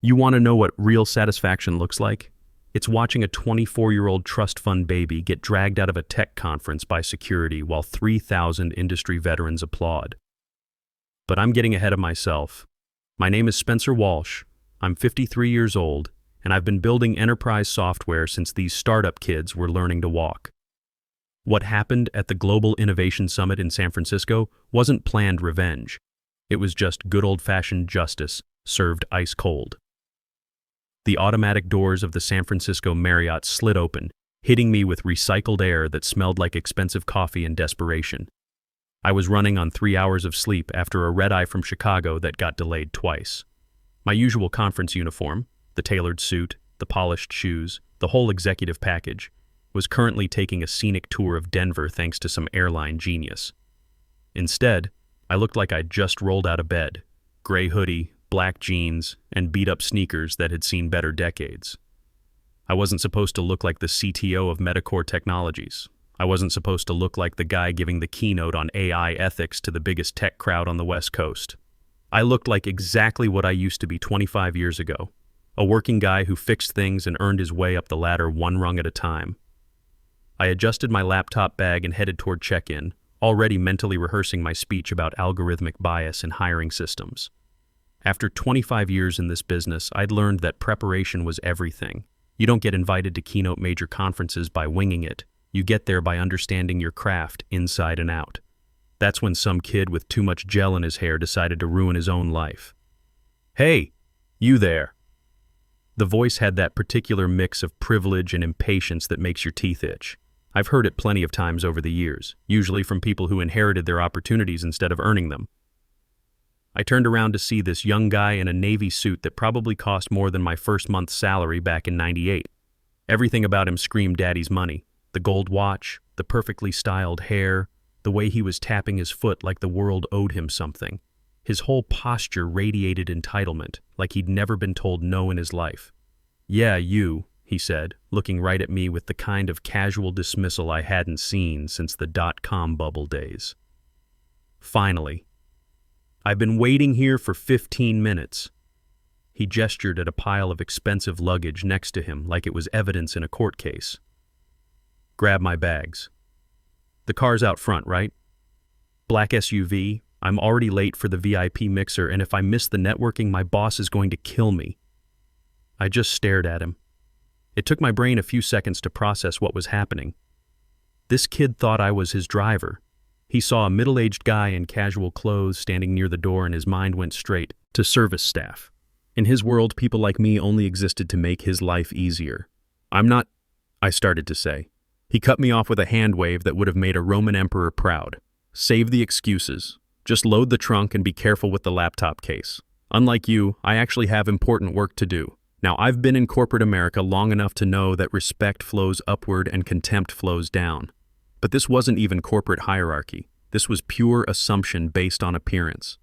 You want to know what real satisfaction looks like? It's watching a 24-year-old trust fund baby get dragged out of a tech conference by security while 3,000 industry veterans applaud. But I'm getting ahead of myself. My name is Spencer Walsh. I'm 53 years old, and I've been building enterprise software since these startup kids were learning to walk. What happened at the Global Innovation Summit in San Francisco wasn't planned revenge. It was just good old-fashioned justice, served ice cold. The automatic doors of the San Francisco Marriott slid open, hitting me with recycled air that smelled like expensive coffee and desperation. I was running on 3 hours of sleep after a red-eye from Chicago that got delayed twice. My usual conference uniform, the tailored suit, the polished shoes, the whole executive package, was currently taking a scenic tour of Denver thanks to some airline genius. Instead, I looked like I'd just rolled out of bed, gray hoodie, black jeans, and beat-up sneakers that had seen better decades. I wasn't supposed to look like the CTO of Metacore Technologies. I wasn't supposed to look like the guy giving the keynote on AI ethics to the biggest tech crowd on the West Coast. I looked like exactly what I used to be 25 years ago, a working guy who fixed things and earned his way up the ladder one rung at a time. I adjusted my laptop bag and headed toward check-in, already mentally rehearsing my speech about algorithmic bias in hiring systems. After 25 years in this business, I'd learned that preparation was everything. You don't get invited to keynote major conferences by winging it. You get there by understanding your craft inside and out. That's when some kid with too much gel in his hair decided to ruin his own life. "Hey, you there." The voice had that particular mix of privilege and impatience that makes your teeth itch. I've heard it plenty of times over the years, usually from people who inherited their opportunities instead of earning them. I turned around to see this young guy in a navy suit that probably cost more than my first month's salary back in '98. Everything about him screamed daddy's money. The gold watch, the perfectly styled hair, the way he was tapping his foot like the world owed him something. His whole posture radiated entitlement, like he'd never been told no in his life. "Yeah, you," he said, looking right at me with the kind of casual dismissal I hadn't seen since the dot-com bubble days. "Finally. I've been waiting here for 15 minutes. He gestured at a pile of expensive luggage next to him like it was evidence in a court case. "Grab my bags. The car's out front, right? Black SUV. I'm already late for the VIP mixer, and if I miss the networking, my boss is going to kill me." I just stared at him. It took my brain a few seconds to process what was happening. This kid thought I was his driver. He saw a middle-aged guy in casual clothes standing near the door, and his mind went straight to service staff. In his world, people like me only existed to make his life easier. "I'm not," I started to say. He cut me off with a hand wave that would have made a Roman emperor proud. "Save the excuses. Just load the trunk and be careful with the laptop case. Unlike you, I actually have important work to do. Now, I've been in corporate America long enough to know that respect flows upward and contempt flows down. But this wasn't even corporate hierarchy. This was pure assumption based on appearance.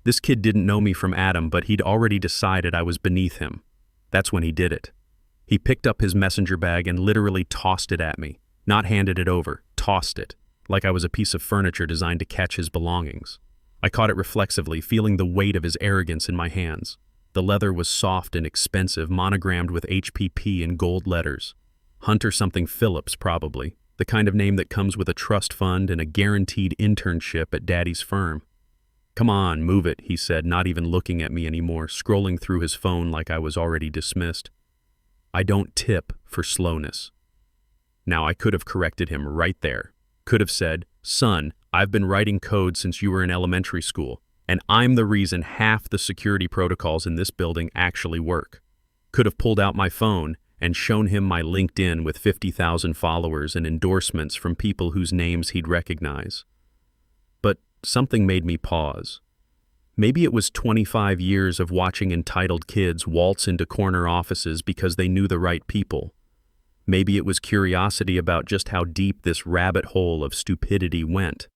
This kid didn't know me from Adam, but he'd already decided I was beneath him. That's when he did it. He picked up his messenger bag and literally tossed it at me. Not handed it over, tossed it, like I was a piece of furniture designed to catch his belongings. I caught it reflexively, feeling the weight of his arrogance in my hands. The leather was soft and expensive, monogrammed with HPP in gold letters. Hunter something Phillips, probably. The kind of name that comes with a trust fund and a guaranteed internship at Daddy's firm. "Come on, move it," he said, not even looking at me anymore, scrolling through his phone like I was already dismissed. I don't tip for slowness. Now, I could have corrected him right there. Could have said, "Son, I've been writing code since you were in elementary school, and I'm the reason half the security protocols in this building actually work." Could have pulled out my phone and shown him my LinkedIn with 50,000 followers and endorsements from people whose names he'd recognize. But something made me pause. Maybe it was 25 years of watching entitled kids waltz into corner offices because they knew the right people. Maybe it was curiosity about just how deep this rabbit hole of stupidity went.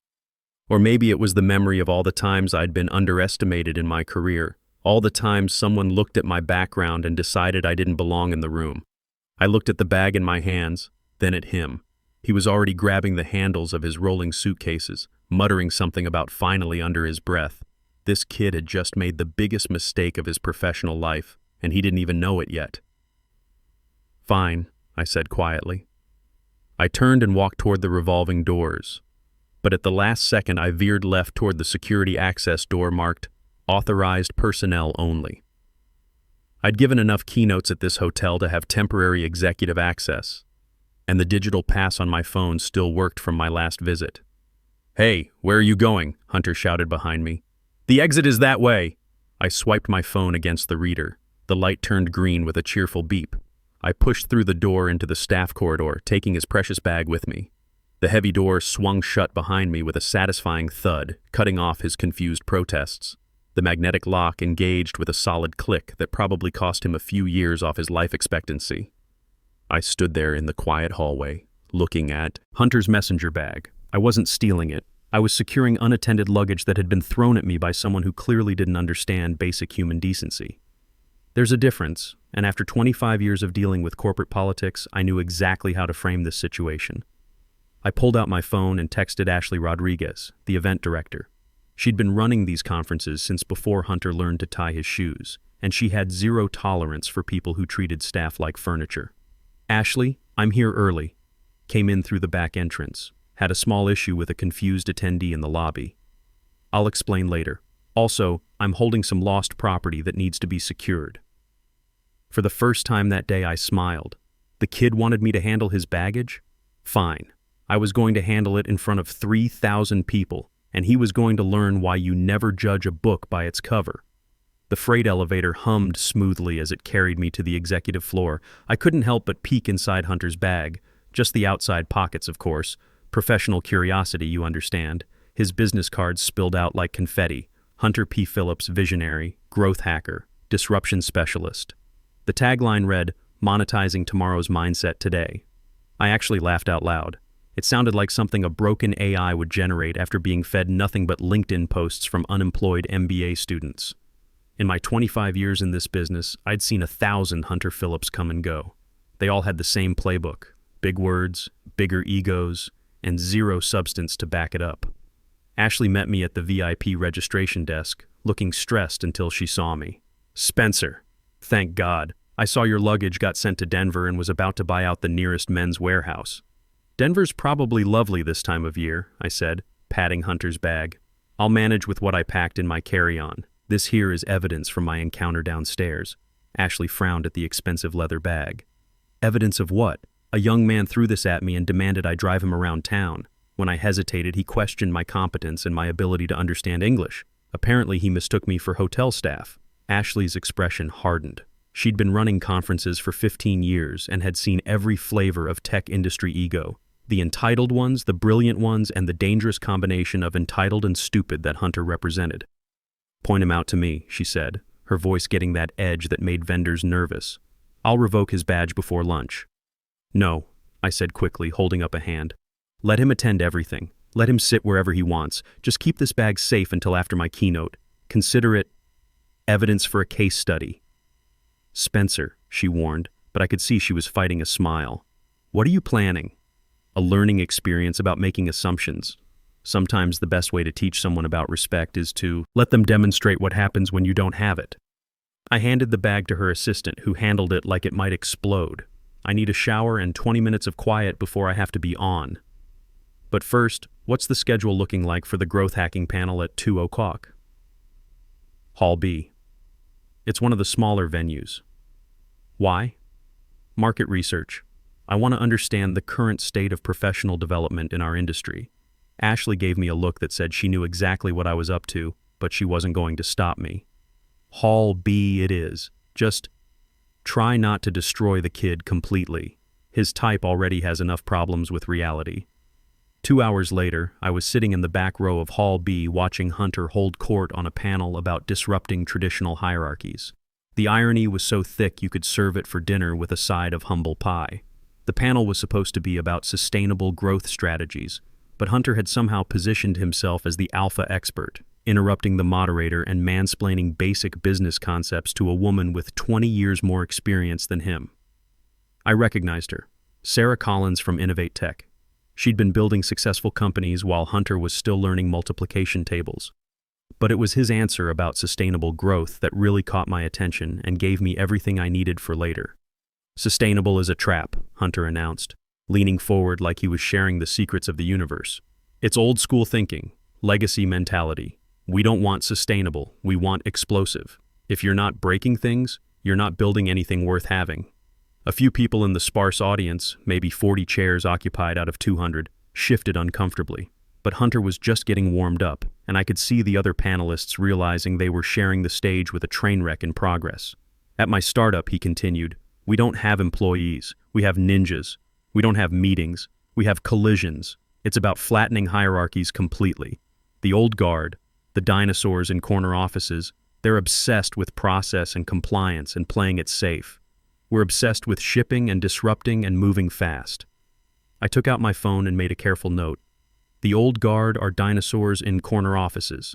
Or maybe it was the memory of all the times I'd been underestimated in my career, all the times someone looked at my background and decided I didn't belong in the room. I looked at the bag in my hands, then at him. He was already grabbing the handles of his rolling suitcases, muttering something about finally under his breath. This kid had just made the biggest mistake of his professional life. and he didn't even know it yet. "Fine," I said quietly. I turned and walked toward the revolving doors, but at the last second I veered left toward the security access door marked "Authorized Personnel Only." I'd given enough keynotes at this hotel to have temporary executive access, and the digital pass on my phone still worked from my last visit. "Hey, where are you going?" Hunter shouted behind me. "The exit is that way." I swiped my phone against the reader. The light turned green with a cheerful beep. I pushed through the door into the staff corridor, taking his precious bag with me. The heavy door swung shut behind me with a satisfying thud, cutting off his confused protests. The magnetic lock engaged with a solid click that probably cost him a few years off his life expectancy. I stood there in the quiet hallway, looking at Hunter's messenger bag. I wasn't stealing it. I was securing unattended luggage that had been thrown at me by someone who clearly didn't understand basic human decency. There's a difference, and after 25 years of dealing with corporate politics, I knew exactly how to frame this situation. I pulled out my phone and texted Ashley Rodriguez, the event director. She'd been running these conferences since before Hunter learned to tie his shoes, and she had zero tolerance for people who treated staff like furniture. "Ashley, I'm here early." Came in through the back entrance. Had a small issue with a confused attendee in the lobby. "I'll explain later. Also, I'm holding some lost property that needs to be secured." For the first time that day I smiled. The kid wanted me to handle his baggage? Fine. I was going to handle it in front of 3,000 people, and he was going to learn why you never judge a book by its cover. The freight elevator hummed smoothly as it carried me to the executive floor. I couldn't help but peek inside Hunter's bag, just the outside pockets, of course. Professional curiosity, you understand. His business cards spilled out like confetti. Hunter P. Phillips, visionary, growth hacker, disruption specialist. The tagline read, "Monetizing tomorrow's mindset today." I actually laughed out loud. It sounded like something a broken AI would generate after being fed nothing but LinkedIn posts from unemployed MBA students. In my 25 years in this business, I'd seen 1,000 Hunter Phillips come and go. They all had the same playbook: big words, bigger egos, and zero substance to back it up. Ashley met me at the VIP registration desk, looking stressed until she saw me. "Spencer, thank God. I saw your luggage got sent to Denver and was about to buy out the nearest Men's Warehouse." "Denver's probably lovely this time of year," I said, patting Hunter's bag. "I'll manage with what I packed in my carry-on. This here is evidence from my encounter downstairs." Ashley frowned at the expensive leather bag. "Evidence of what?" "A young man threw this at me and demanded I drive him around town. When I hesitated, he questioned my competence and my ability to understand English. Apparently, he mistook me for hotel staff." Ashley's expression hardened. She'd been running conferences for 15 years and had seen every flavor of tech industry ego. The entitled ones, the brilliant ones, and the dangerous combination of entitled and stupid that Hunter represented. "Point him out to me," she said, her voice getting that edge that made vendors nervous. "I'll revoke his badge before lunch." "No," I said quickly, holding up a hand. "Let him attend everything. Let him sit wherever he wants. Just keep this bag safe until after my keynote. Consider it evidence for a case study." "Spencer," she warned, but I could see she was fighting a smile. "What are you planning?" "A learning experience about making assumptions. Sometimes the best way to teach someone about respect is to let them demonstrate what happens when you don't have it." I handed the bag to her assistant, who handled it like it might explode. "I need a shower and 20 minutes of quiet before I have to be on. But first, what's the schedule looking like for the growth hacking panel at 2 o'clock? Hall B. It's one of the smaller venues. Why? Market research. I want to understand the current state of professional development in our industry. Ashley gave me a look that said she knew exactly what I was up to, but she wasn't going to stop me. Hall B it is. Just try not to destroy the kid completely. His type already has enough problems with reality. 2 hours later, I was sitting in the back row of Hall B watching Hunter hold court on a panel about disrupting traditional hierarchies. The irony was so thick you could serve it for dinner with a side of humble pie. The panel was supposed to be about sustainable growth strategies, but Hunter had somehow positioned himself as the alpha expert, interrupting the moderator and mansplaining basic business concepts to a woman with 20 years more experience than him. I recognized her, Sarah Collins from Innovate Tech. She'd been building successful companies while Hunter was still learning multiplication tables. But it was his answer about sustainable growth that really caught my attention and gave me everything I needed for later. Sustainable is a trap, Hunter announced, leaning forward like he was sharing the secrets of the universe. It's old school thinking, legacy mentality. We don't want sustainable, we want explosive. If you're not breaking things, you're not building anything worth having. A few people in the sparse audience, maybe 40 chairs occupied out of 200, shifted uncomfortably. But Hunter was just getting warmed up, and I could see the other panelists realizing they were sharing the stage with a train wreck in progress. At my startup, he continued, we don't have employees, we have ninjas. We don't have meetings, we have collisions. It's about flattening hierarchies completely. The old guard, the dinosaurs in corner offices, they're obsessed with process and compliance and playing it safe. We're obsessed with shipping and disrupting and moving fast. I took out my phone and made a careful note. The old guard are dinosaurs in corner offices.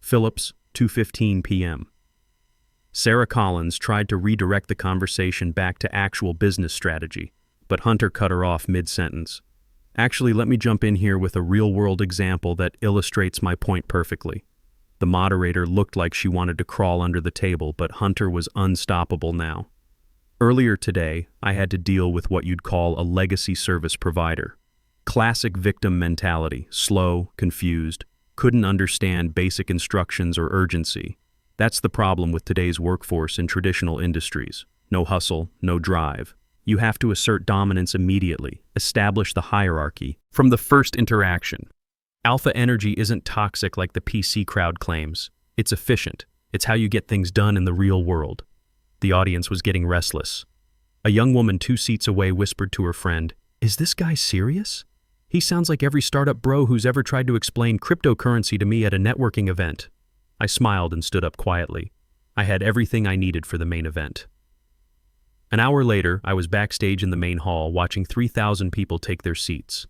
Phillips, 2:15 p.m. Sarah Collins tried to redirect the conversation back to actual business strategy, but Hunter cut her off mid-sentence. Actually, let me jump in here with a real-world example that illustrates my point perfectly. The moderator looked like she wanted to crawl under the table, but Hunter was unstoppable now. Earlier today, I had to deal with what you'd call a legacy service provider. Classic victim mentality, slow, confused, couldn't understand basic instructions or urgency. That's the problem with today's workforce in traditional industries. No hustle, no drive. You have to assert dominance immediately, establish the hierarchy from the first interaction. Alpha energy isn't toxic like the PC crowd claims. It's efficient. It's how you get things done in the real world. The audience was getting restless. A young woman 2 seats away whispered to her friend, "Is this guy serious? He sounds like every startup bro who's ever tried to explain cryptocurrency to me at a networking event." I smiled and stood up quietly. I had everything I needed for the main event. An hour later, I was backstage in the main hall watching 3,000 people take their seats.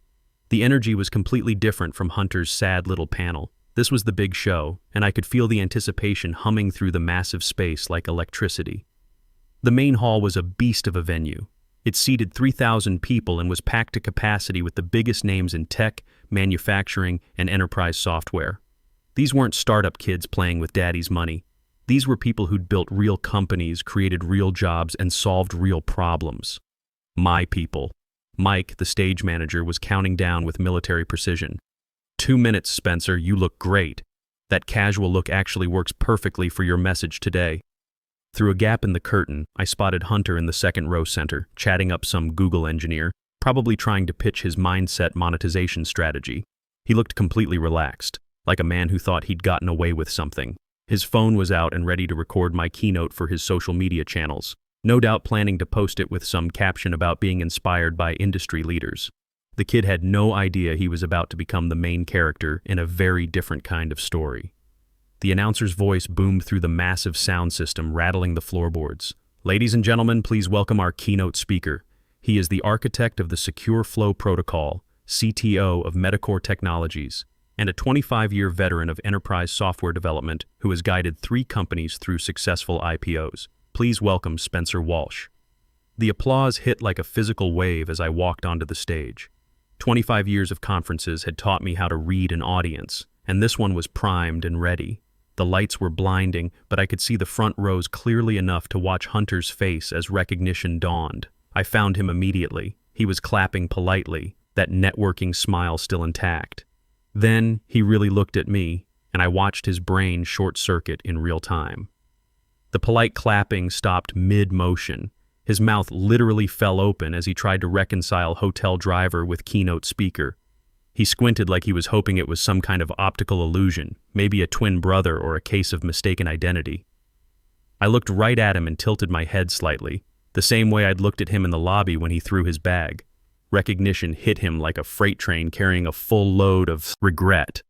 The energy was completely different from Hunter's sad little panel. This was the big show, and I could feel the anticipation humming through the massive space like electricity. The main hall was a beast of a venue. It seated 3,000 people and was packed to capacity with the biggest names in tech, manufacturing, and enterprise software. These weren't startup kids playing with daddy's money. These were people who'd built real companies, created real jobs, and solved real problems. My people. Mike, the stage manager, was counting down with military precision. 2 minutes, Spencer, you look great. That casual look actually works perfectly for your message today. Through a gap in the curtain, I spotted Hunter in the second row center, chatting up some Google engineer, probably trying to pitch his mindset monetization strategy. He looked completely relaxed, like a man who thought he'd gotten away with something. His phone was out and ready to record my keynote for his social media channels, no doubt planning to post it with some caption about being inspired by industry leaders. The kid had no idea he was about to become the main character in a very different kind of story. The announcer's voice boomed through the massive sound system, rattling the floorboards. "Ladies and gentlemen, please welcome our keynote speaker. He is the architect of the Secure Flow Protocol, CTO of Metacore Technologies, and a 25-year veteran of enterprise software development who has guided 3 companies through successful IPOs. Please welcome Spencer Walsh." The applause hit like a physical wave as I walked onto the stage. 25 years of conferences had taught me how to read an audience, and this one was primed and ready. The lights were blinding, but I could see the front rows clearly enough to watch Hunter's face as recognition dawned. I found him immediately. He was clapping politely, that networking smile still intact. Then he really looked at me, and I watched his brain short-circuit in real time. The polite clapping stopped mid-motion. His mouth literally fell open as he tried to reconcile hotel driver with keynote speaker. He squinted like he was hoping it was some kind of optical illusion, maybe a twin brother or a case of mistaken identity. I looked right at him and tilted my head slightly, the same way I'd looked at him in the lobby when he threw his bag. Recognition hit him like a freight train carrying a full load of regret.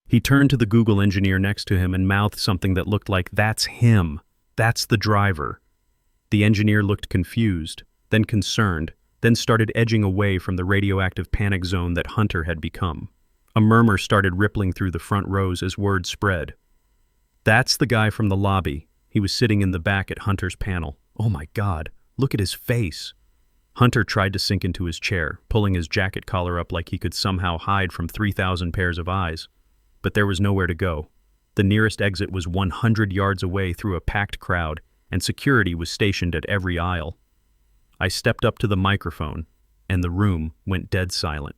He turned to the Google engineer next to him and mouthed something that looked like, "That's him. That's the driver." The engineer looked confused, then concerned, then started edging away from the radioactive panic zone that Hunter had become. A murmur started rippling through the front rows as word spread. "That's the guy from the lobby. He was sitting in the back at Hunter's panel. Oh my God, look at his face." Hunter tried to sink into his chair, pulling his jacket collar up like he could somehow hide from 3,000 pairs of eyes. But there was nowhere to go. The nearest exit was 100 yards away through a packed crowd, and security was stationed at every aisle. I stepped up to the microphone, and the room went dead silent.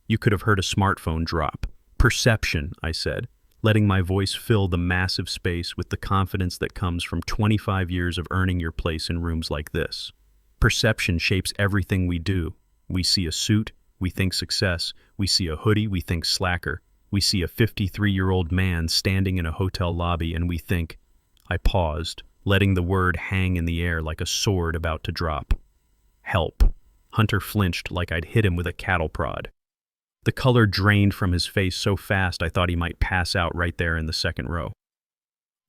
You could have heard a smartphone drop. "Perception," I said, letting my voice fill the massive space with the confidence that comes from 25 years of earning your place in rooms like this. Perception shapes everything we do. We see a suit, we think success. We see a hoodie, we think slacker. We see a 53-year-old man standing in a hotel lobby, and we think. I paused, letting the word hang in the air like a sword about to drop. Help. Hunter flinched like I'd hit him with a cattle prod. The color drained from his face so fast I thought he might pass out right there in the second row.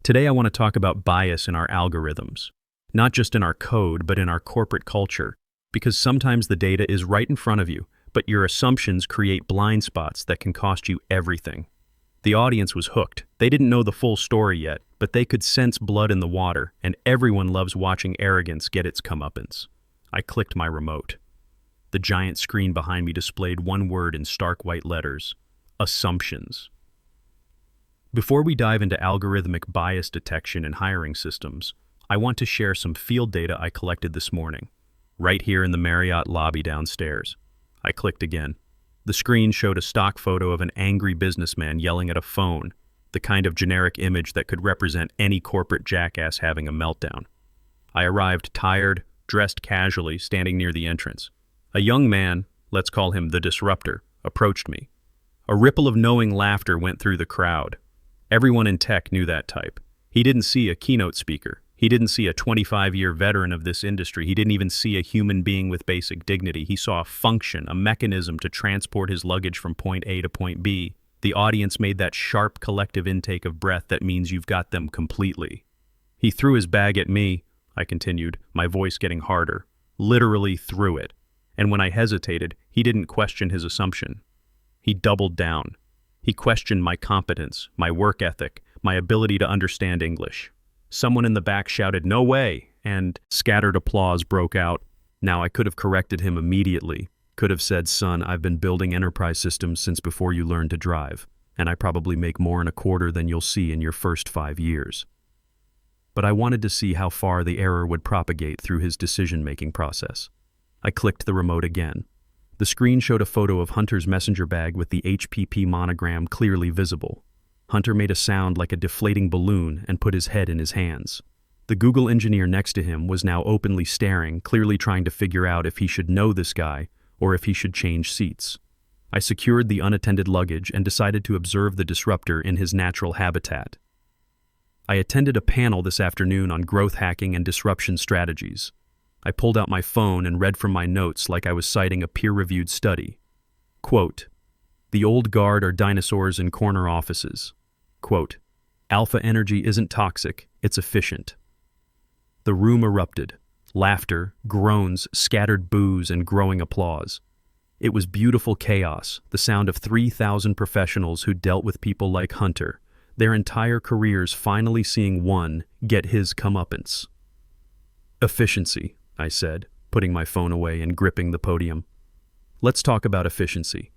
Today I want to talk about bias in our algorithms. Not just in our code, but in our corporate culture. Because sometimes the data is right in front of you, but your assumptions create blind spots that can cost you everything. The audience was hooked. They didn't know the full story yet, but they could sense blood in the water, and everyone loves watching arrogance get its comeuppance. I clicked my remote. The giant screen behind me displayed one word in stark white letters: assumptions. Before we dive into algorithmic bias detection in hiring systems, I want to share some field data I collected this morning, right here in the Marriott lobby downstairs. I clicked again. The screen showed a stock photo of an angry businessman yelling at a phone, the kind of generic image that could represent any corporate jackass having a meltdown. I arrived tired, dressed casually, standing near the entrance. A young man, let's call him the disruptor, approached me. A ripple of knowing laughter went through the crowd. Everyone in tech knew that type. He didn't see a keynote speaker. He didn't see a 25-year veteran of this industry. He didn't even see a human being with basic dignity. He saw a function, a mechanism to transport his luggage from point A to point B. The audience made that sharp collective intake of breath that means you've got them completely. He threw his bag at me, I continued, my voice getting harder. Literally threw it. And when I hesitated, he didn't question his assumption. He doubled down. He questioned my competence, my work ethic, my ability to understand English. Someone in the back shouted, "No way!" and scattered applause broke out. Now I could have corrected him immediately. Could have said, "Son, I've been building enterprise systems since before you learned to drive, and I probably make more in a quarter than you'll see in your first 5 years." But I wanted to see how far the error would propagate through his decision-making process. I clicked the remote again. The screen showed a photo of Hunter's messenger bag with the HPP monogram clearly visible. Hunter made a sound like a deflating balloon and put his head in his hands. The Google engineer next to him was now openly staring, clearly trying to figure out if he should know this guy or if he should change seats. I secured the unattended luggage and decided to observe the disruptor in his natural habitat. I attended a panel this afternoon on growth hacking and disruption strategies. I pulled out my phone and read from my notes like I was citing a peer-reviewed study. Quote, "The old guard are dinosaurs in corner offices." Quote, "Alpha energy isn't toxic, it's efficient." The room erupted. Laughter, groans, scattered boos, and growing applause. It was beautiful chaos, the sound of 3,000 professionals who dealt with people like Hunter, their entire careers finally seeing one get his comeuppance. "Efficiency," I said, putting my phone away and gripping the podium. "Let's talk about efficiency.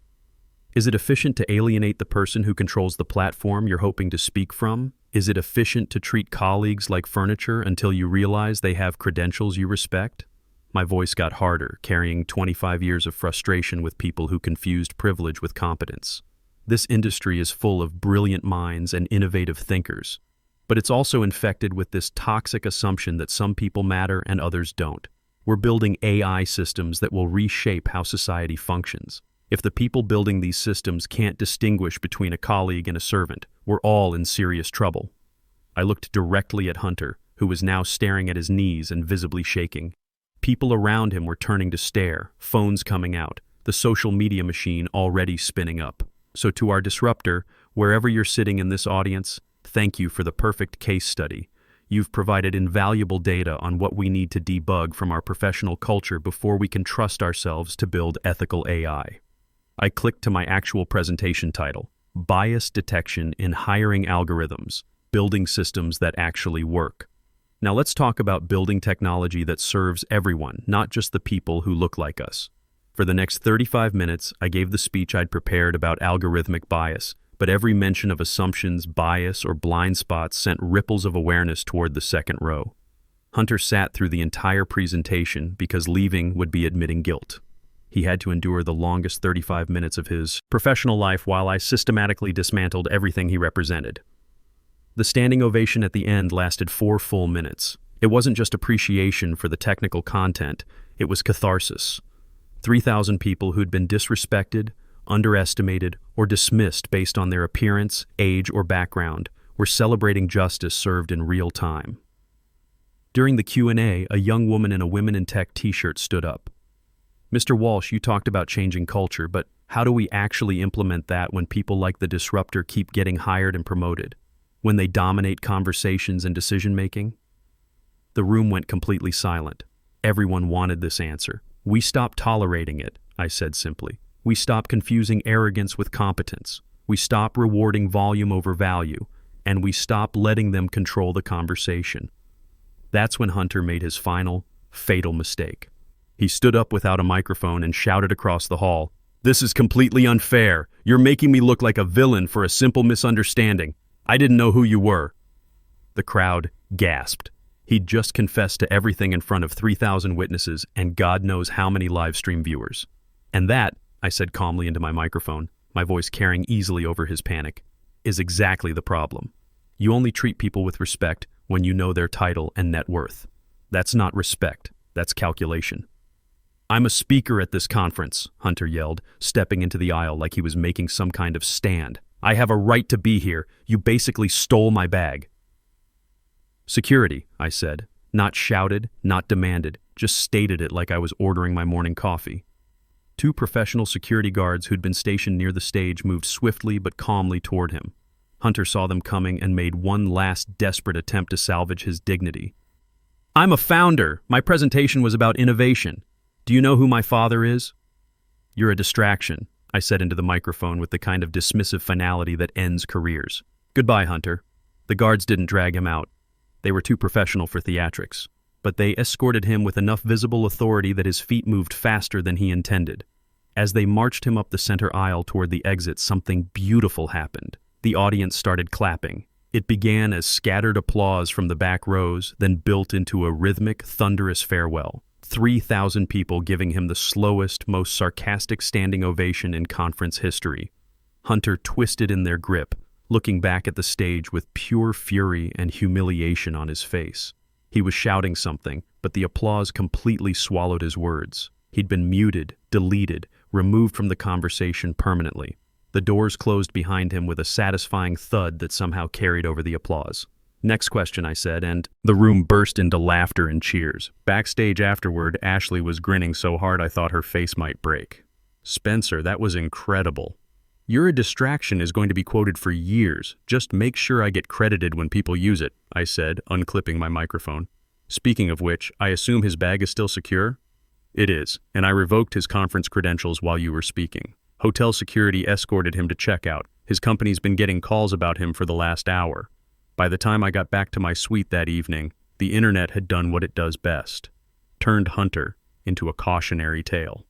Is it efficient to alienate the person who controls the platform you're hoping to speak from? Is it efficient to treat colleagues like furniture until you realize they have credentials you respect?" My voice got harder, carrying 25 years of frustration with people who confused privilege with competence. This industry is full of brilliant minds and innovative thinkers, but it's also infected with this toxic assumption that some people matter and others don't. We're building AI systems that will reshape how society functions. If the people building these systems can't distinguish between a colleague and a servant, we're all in serious trouble. I looked directly at Hunter, who was now staring at his knees and visibly shaking. People around him were turning to stare, phones coming out, the social media machine already spinning up. So to our disruptor, wherever you're sitting in this audience, thank you for the perfect case study. You've provided invaluable data on what we need to debug from our professional culture before we can trust ourselves to build ethical AI. I clicked to my actual presentation title, Bias Detection in Hiring Algorithms, Building Systems That Actually Work. Now let's talk about building technology that serves everyone, not just the people who look like us. For the next 35 minutes, I gave the speech I'd prepared about algorithmic bias, but every mention of assumptions, bias, or blind spots sent ripples of awareness toward the second row. Hunter sat through the entire presentation because leaving would be admitting guilt. He had to endure the longest 35 minutes of his professional life while I systematically dismantled everything he represented. The standing ovation at the end lasted 4 full minutes. It wasn't just appreciation for the technical content, it was catharsis. 3,000 people who'd been disrespected, underestimated, or dismissed based on their appearance, age, or background were celebrating justice served in real time. During the Q&A, a young woman in a Women in Tech t-shirt stood up. "Mr. Walsh, you talked about changing culture, but how do we actually implement that when people like the disruptor keep getting hired and promoted? When they dominate conversations and decision-making?" The room went completely silent. Everyone wanted this answer. "We stop tolerating it," I said simply. "We stop confusing arrogance with competence. We stop rewarding volume over value, and we stop letting them control the conversation." That's when Hunter made his final, fatal mistake. He stood up without a microphone and shouted across the hall, "This is completely unfair. You're making me look like a villain for a simple misunderstanding. I didn't know who you were." The crowd gasped. He'd just confessed to everything in front of 3,000 witnesses and God knows how many live stream viewers. "And that," I said calmly into my microphone, my voice carrying easily over his panic, "is exactly the problem. You only treat people with respect when you know their title and net worth. That's not respect, that's calculation." "I'm a speaker at this conference," Hunter yelled, stepping into the aisle like he was making some kind of stand. "I have a right to be here. You basically stole my bag." "Security," I said, not shouted, not demanded, just stated it like I was ordering my morning coffee. 2 professional security guards who'd been stationed near the stage moved swiftly but calmly toward him. Hunter saw them coming and made one last desperate attempt to salvage his dignity. "I'm a founder. My presentation was about innovation. Do you know who my father is?" "You're a distraction," I said into the microphone with the kind of dismissive finality that ends careers. "Goodbye, Hunter." The guards didn't drag him out. They were too professional for theatrics, but they escorted him with enough visible authority that his feet moved faster than he intended. As they marched him up the center aisle toward the exit, something beautiful happened. The audience started clapping. It began as scattered applause from the back rows, then built into a rhythmic, thunderous farewell. 3,000 people giving him the slowest, most sarcastic standing ovation in conference history. Hunter twisted in their grip, looking back at the stage with pure fury and humiliation on his face. He was shouting something, but the applause completely swallowed his words. He'd been muted, deleted, removed from the conversation permanently. The doors closed behind him with a satisfying thud that somehow carried over the applause. "Next question," I said, and the room burst into laughter and cheers. Backstage afterward, Ashley was grinning so hard I thought her face might break. "Spencer, that was incredible. You're a distraction is going to be quoted for years. Just make sure I get credited when people use it," I said, unclipping my microphone. "Speaking of which, I assume his bag is still secure?" "It is, and I revoked his conference credentials while you were speaking. Hotel security escorted him to checkout. His company's been getting calls about him for the last hour. By the time I got back to my suite that evening, the internet had done what it does best. Turned Hunter into a cautionary tale.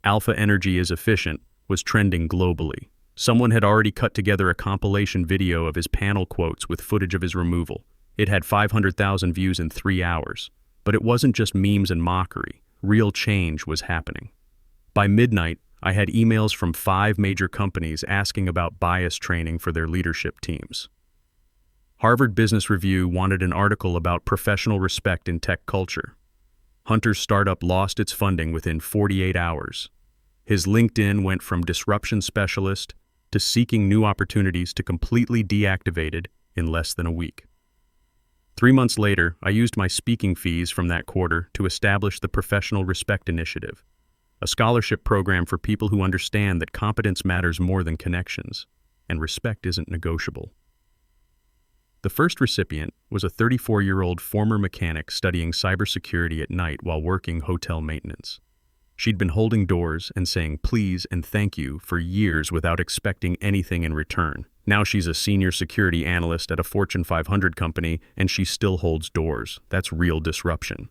Alpha Energy is efficient was trending globally. Someone had already cut together a compilation video of his panel quotes with footage of his removal. It had 500,000 views in 3 hours. But it wasn't just memes and mockery. Real change was happening. By midnight, I had emails from 5 major companies asking about bias training for their leadership teams. Harvard Business Review wanted an article about professional respect in tech culture. Hunter's startup lost its funding within 48 hours. His LinkedIn went from disruption specialist to seeking new opportunities to completely deactivated in less than a week. 3 months later, I used my speaking fees from that quarter to establish the Professional Respect Initiative, a scholarship program for people who understand that competence matters more than connections, and respect isn't negotiable. The first recipient was a 34-year-old former mechanic studying cybersecurity at night while working hotel maintenance. She'd been holding doors and saying please and thank you for years without expecting anything in return. Now she's a senior security analyst at a Fortune 500 company, and she still holds doors. That's real disruption.